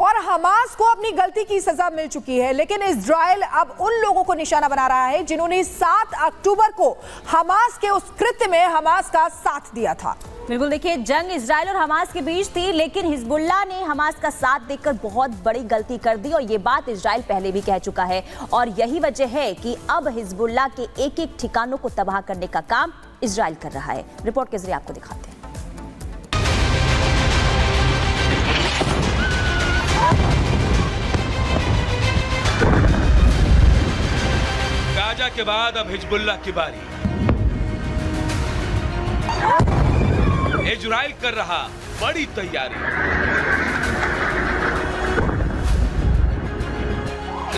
और हमास को अपनी गलती की सजा मिल चुकी है, लेकिन इजराइल अब उन लोगों को निशाना बना रहा है जिन्होंने 7 अक्टूबर को हमास के उस कृत्य में हमास का साथ दिया था। बिल्कुल, देखिए जंग इजराइल और हमास के बीच थी, लेकिन हिजबुल्लाह ने हमास का साथ देकर बहुत बड़ी गलती कर दी और ये बात इजराइल पहले भी कह चुका है। और यही वजह है कि अब हिजबुल्लाह के एक एक ठिकानों को तबाह करने का काम इजराइल कर रहा है। रिपोर्ट के जरिए आपको दिखाते हैं। गाजा के बाद अब हिजबुल्लाह की बारी। इजराइल कर रहा बड़ी तैयारी।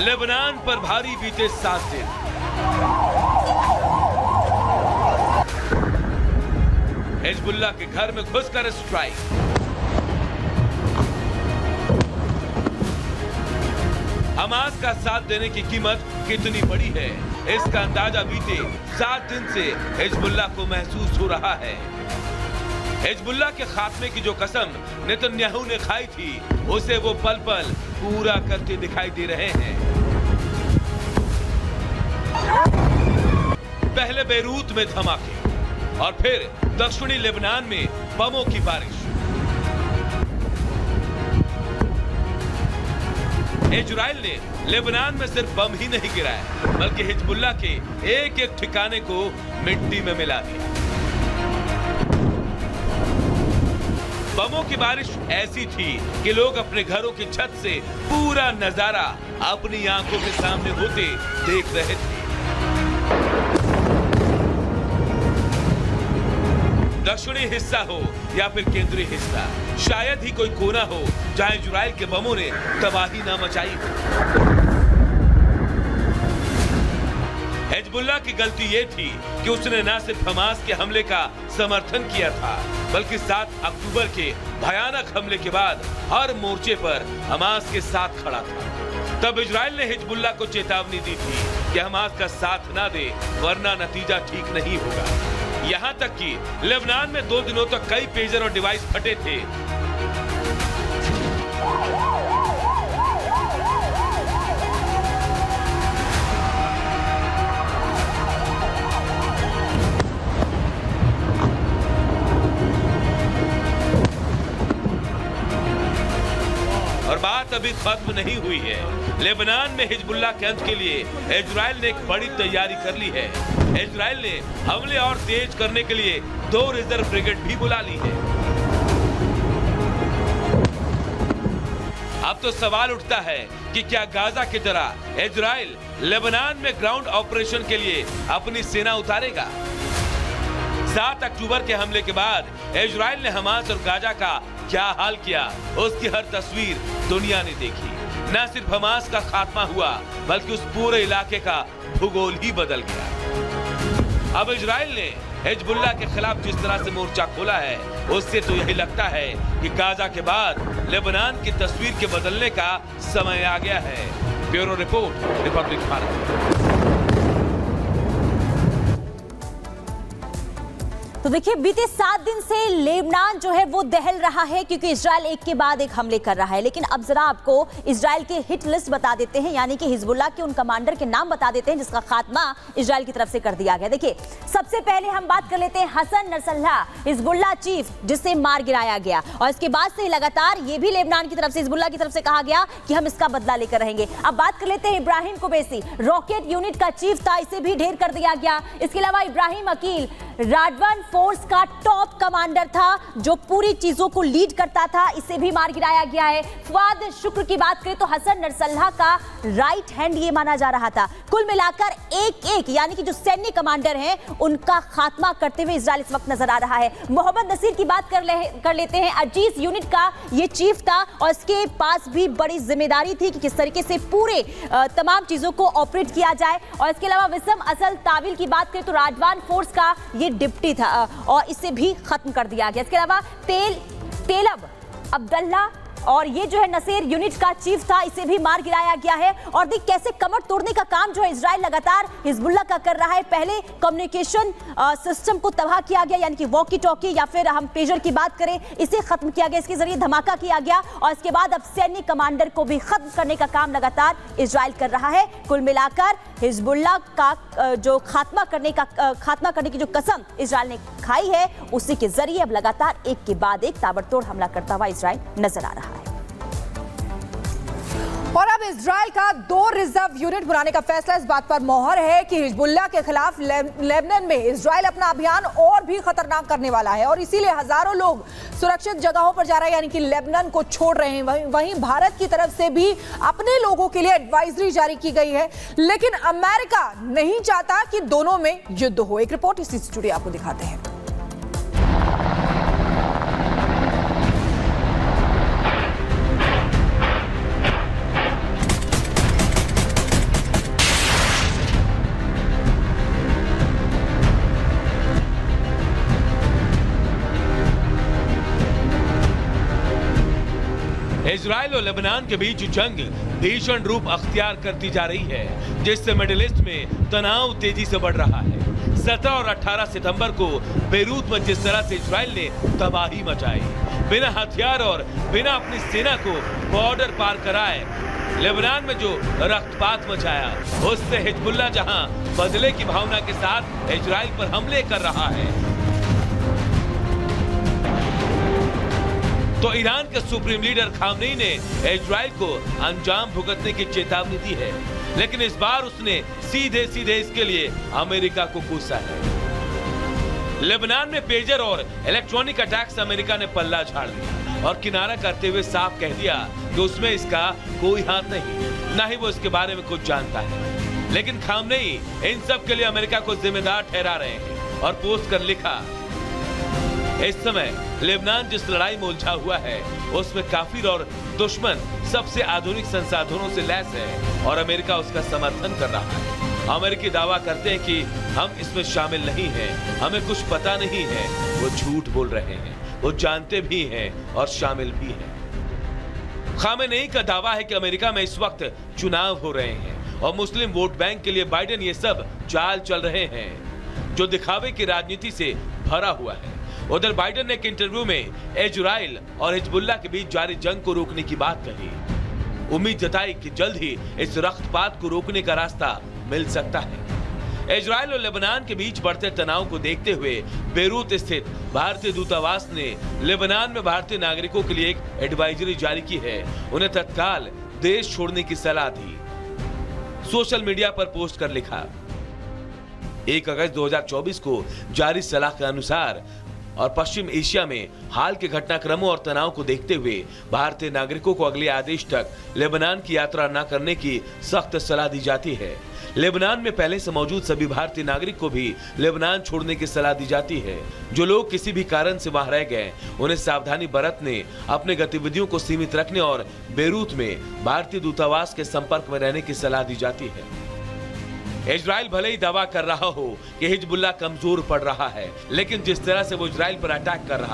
लेबनान पर भारी बीते 7 दिन। हिजबुल्लाह के घर में घुसकर स्ट्राइक। हमास का साथ देने की कीमत कितनी बड़ी है, इसका अंदाजा बीते 7 दिन से हिजबुल्लाह को महसूस हो रहा है। हिजबुल्लाह के खात्मे की जो कसम नेतन्याहू ने खाई थी, उसे वो पल पल पूरा करते दिखाई दे रहे हैं। पहले बेरूत में धमाके और फिर दक्षिणी लेबनान में बमों की बारिश। इजराइल ने लेबनान में सिर्फ बम ही नहीं गिराया, बल्कि हिजबुल्लाह के एक एक ठिकाने को मिट्टी में मिला दिया। बमों की बारिश ऐसी थी कि लोग अपने घरों की छत से पूरा नजारा अपनी आंखों के सामने होते देख रहे थे। दक्षिणी हिस्सा हो या फिर केंद्रीय हिस्सा, शायद ही कोई कोना हो जहां इजराइल के बमों ने तबाही ना मचाई हो। हिजबुल्लाह की गलती ये थी कि उसने न सिर्फ हमास के हमले का समर्थन किया था, बल्कि 7 अक्टूबर के भयानक हमले के बाद हर मोर्चे पर हमास के साथ खड़ा था। तब इजराइल ने हिजबुल्लाह को चेतावनी दी थी कि हमास का साथ ना दे, वरना नतीजा ठीक नहीं होगा। यहाँ तक कि लेबनान में 2 दिनों तक कई पेजर और डिवाइस फटे थे। और बात अभी खत्म नहीं हुई है। लेबनान में हिजबुल्लाह के अंत के लिए इजराइल ने एक बड़ी तैयारी कर ली है। इजराइल ने हमले और तेज करने के लिए 2 रिजर्व ब्रिगेड भी बुला ली है। अब तो सवाल उठता है कि क्या गाजा की तरह इजराइल लेबनान में ग्राउंड ऑपरेशन के लिए अपनी सेना उतारेगा? 7 अक्टूबर के हमले के बाद इजराइल ने हमास और गाजा का क्या हाल किया, उसकी हर तस्वीर दुनिया ने देखी। न सिर्फ हमास का खात्मा हुआ, बल्कि उस पूरे इलाके का भूगोल ही बदल गया। अब इजराइल ने हिजबुल्लाह के खिलाफ जिस तरह से मोर्चा खोला है, उससे तो यही लगता है कि गाजा के बाद लेबनान की तस्वीर के बदलने का समय आ गया है। Bureau report, Republic Bharat. तो देखिए, बीते 7 दिन से लेबनान जो है वो दहल रहा है, क्योंकि इजराइल एक के बाद एक हमले कर रहा है। लेकिन अब जरा आपको इजराइल के हिट लिस्ट बता देते हैं, यानी कि हिजबुल्लाह के उन कमांडर के नाम बता देते हैं जिसका खात्मा इजराइल की तरफ से कर दिया गया। देखिए, सबसे पहले हम बात कर लेते हैं हसन नसरल्लाह, हिजबुल्लाह चीफ, जिसे मार गिराया गया। और इसके बाद से लगातार ये भी लेबनान की तरफ से, हिजबुल्लाह की तरफ से कहा गया कि हम इसका बदला लेकर रहेंगे। अब बात कर लेते हैं इब्राहिम कुबैसी, रॉकेट यूनिट का चीफ था, इसे भी ढेर कर दिया गया। इसके अलावा इब्राहिम अकील राडवान फोर्स का टॉप कमांडर था, जो पूरी चीजों को लीड करता था, इसे भी मार गिराया गया है। फवाद शुक्र की बात करें तो हसन नसरल्लाह का राइट हैंड ये माना जा रहा था। कुल मिलाकर एक यानी कि जो सैन्य कमांडर हैं, उनका खात्मा करते हुए इजराइल इस वक्त नजर आ रहा है। मोहम्मद नसीर की बात कर लेते हैं, अजीज यूनिट का ये चीफ था और इसके पास भी बड़ी जिम्मेदारी थी कि किस तरीके से पूरे तमाम चीजों को ऑपरेट किया जाए। और इसके अलावा विसम असल ताविल की बात करें तो राडवान फोर्स का ये डिप्टी था और इसे भी खत्म कर दिया गया। इसके अलावा तेलब अब्दुल्ला और ये जो है नसीर यूनिट का चीफ था, इसे भी मार गिराया गया है। और देख कैसे कमर तोड़ने का काम जो है इजराइल लगातार हिजबुल्लाह का कर रहा है। पहले कम्युनिकेशन सिस्टम को तबाह किया गया, यानी कि वॉकी टॉकी या फिर हम पेजर की बात करें, इसे खत्म किया गया, इसके जरिए धमाका किया गया। और इसके बाद अब सैन्य कमांडर को भी खत्म करने का काम लगातार इजराइल कर रहा है। कुल मिलाकर हिजबुल्लाह का जो खात्मा करने की जो कसम इजराइल ने खाई है, उसी के जरिए अब लगातार एक के बाद एक ताबड़तोड़ हमला करता हुआ इजराइल नजर आ रहा है। और अब इजराइल का 2 रिजर्व यूनिट बनाने का फैसला इस बात पर मोहर है कि हिजबुल्लाह के खिलाफ लेबनान में इजराइल अपना अभियान और भी खतरनाक करने वाला है और इसीलिए हजारों लोग सुरक्षित जगहों पर जा रहे हैं, यानी कि लेबनान को छोड़ रहे हैं। वहीं भारत की तरफ से भी अपने लोगों के लिए एडवाइजरी जारी की गई है, लेकिन अमेरिका नहीं चाहता कि दोनों में युद्ध हो। एक रिपोर्ट इसी से जुड़ी आपको दिखाते हैं। इजराइल और लेबनान के बीच जंग भीषण रूप अख्तियार करती जा रही है, जिससे मिडिल ईस्ट में तनाव तेजी से बढ़ रहा है। 17 और 18 सितंबर को बेरूत में जिस तरह से इजराइल ने तबाही मचाई, बिना हथियार और बिना अपनी सेना को बॉर्डर पार कराए लेबनान में जो रक्तपात मचाया, उससे हिजबुल्लाह जहां बदले की भावना के साथ इजराइल पर हमले कर रहा है, तो ईरान के सुप्रीम लीडर खामनेई ने इजराइल को अंजाम भुगतने की चेतावनी दी है। लेकिन इस बार उसने सीधे सीधे इसके लिए अमेरिका को कोसा है। लेबनान में पेजर और इलेक्ट्रॉनिक अटैक्स अमेरिका ने पल्ला झाड़ दिया और किनारा करते हुए साफ कह दिया कि उसमें इसका कोई हाथ नहीं, ना ही वो इसके बारे में कुछ जानता है। लेकिन खामनेई इन सब के लिए अमेरिका को जिम्मेदार ठहरा रहे हैं और पोस्ट कर लिखा, इस समय लेबनान जिस लड़ाई में उलझा हुआ है उसमें काफिर और दुश्मन सबसे आधुनिक संसाधनों से लैस है और अमेरिका उसका समर्थन कर रहा है। अमेरिकी दावा करते हैं कि हम इसमें शामिल नहीं हैं, हमें कुछ पता नहीं है। वो झूठ बोल रहे हैं, वो जानते भी हैं और शामिल भी हैं। खामेनेई का दावा है कि अमेरिका में इस वक्त चुनाव हो रहे हैं और मुस्लिम वोट बैंक के लिए बाइडेन ये सब चाल चल रहे हैं, जो दिखावे की राजनीति से भरा हुआ है। उधर बाइडेन ने एक इंटरव्यू में इजराइल और हिजबुल्लाह के बीच जारी जंग को रोकने की बात कही। उम्मीद जताई कि जल्द ही इस रक्तपात को रोकने का रास्ता मिल सकता है। इजराइल और लेबनान के बीच बढ़ते तनाव को देखते हुए बेरूत स्थित भारतीय दूतावास ने लेबनान में भारतीय नागरिकों के लिए एक एडवाइजरी जारी की है। उन्हें तत्काल देश छोड़ने की सलाह दी। सोशल मीडिया पर पोस्ट कर लिखा, 1 अगस्त 2024 को जारी सलाह के अनुसार और पश्चिम एशिया में हाल के घटनाक्रमों और तनाव को देखते हुए भारतीय नागरिकों को अगले आदेश तक लेबनान की यात्रा न करने की सख्त सलाह दी जाती है। लेबनान में पहले से मौजूद सभी भारतीय नागरिक को भी लेबनान छोड़ने की सलाह दी जाती है। जो लोग किसी भी कारण से वहां रह गए, उन्हें सावधानी बरतने, अपने गतिविधियों को सीमित रखने और बेरूत में भारतीय दूतावास के संपर्क में रहने की सलाह दी जाती है। इजराइल भले ही दावा कर रहा हो कि हिजबुल्लाह कमजोर पड़ रहा है, लेकिन जिस तरह से वो इजराइल पर अटैक कर रहा